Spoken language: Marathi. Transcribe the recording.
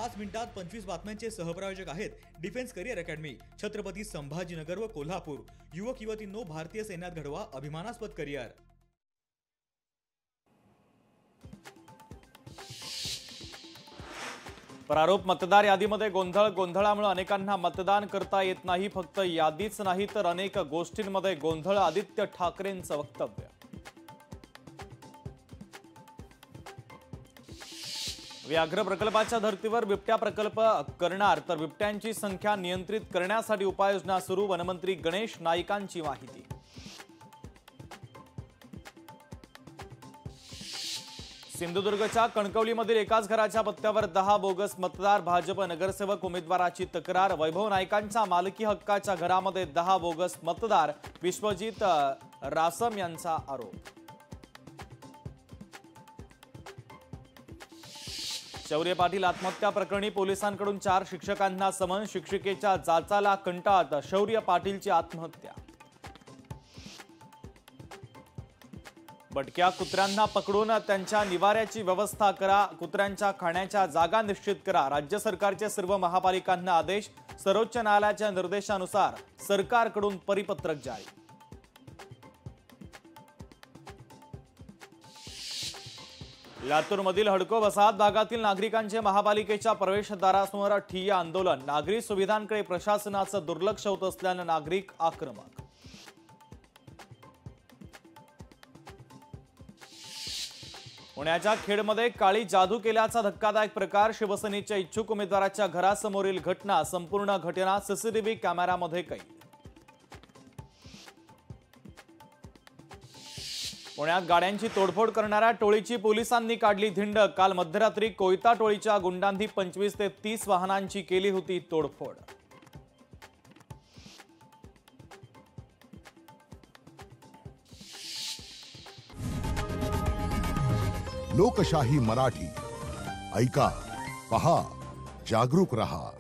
5 मिनिटात 25 बातम्यांचे सहप्रायोजक आहेत defence career academy, Chhatrapati Sambhajinagar व कोल्हापूर। युवक युवतींनो, भारतीय सैन्यात घडवा अभिमानास्पद करिअर। प्रारूप मतदार यादीमध्ये गोंधळामुळे अनेकांना मतदान करता येत नाही। फक्त यादीच नाही तर अनेक गोष्टींमध्ये गोंधळ। आदित्य ठाकरेंचं वक्तव्य। व्याघ्र प्रकल्पाच्या धर्तीवर बिबट्या प्रकल्प करणार तर बिबट्यांची संख्या नियंत्रित करण्यासाठी उपाययोजना सुरू। वनमंत्री गणेश नाईकांची माहिती। सिंधुदुर्गच्या कणकवलीमधील एकाच घराच्या पत्त्यावर 10 बोगस मतदार। भाजप नगरसेवक उमेदवाराची तक्रार। वैभव नाईकांच्या मालकी हक्काच्या घरामध्ये 10 बोगस मतदार। विश्वजित रासम यांचा आरोप। शौर्य पाटील आत्महत्या प्रकरणी पोलिसांकडून 4 शिक्षकांना समन। शिक्षिकेच्या जाचाला कंटाळत शौर्य पाटीलची आत्महत्या। भटक्या कुत्र्यांना पकडून त्यांच्या निवाऱ्याची व्यवस्था करा। कुत्र्यांच्या खाण्याच्या जागा निश्चित करा। राज्य सरकारचे सर्व महापालिकांना आदेश। सर्वोच्च न्यायालयाच्या निर्देशानुसार सरकारकडून परिपत्रक जारी। लातूरमधील हडको वसाहत भागातील नागरिकांचे महापालिकेच्या प्रवेशद्वारासमोर ठिय्या आंदोलन। नागरी सुविधांकडे प्रशासनाचं दुर्लक्ष होत असल्यानं नागरिक आक्रमक। पुण्याच्या खेडमध्ये काळी जादू केल्याचा धक्कादायक प्रकार। शिवसेनेच्या इच्छुक उमेदवाराच्या घरासमोरील घटना। संपूर्ण घटना सीसीटीव्ही कॅमेरामध्ये कैद। पुण्यात गाड्यांची तोडफोड करणाऱ्या टोळीची पोलिसांनी काढली धिंड। काल मध्यरात्री कोयता टोळीच्या गुंडांनी 25 ते 30 वाहनांची केली होती तोडफोड। लोकशाही मराठी ऐका, पहा, जागरूक रहा।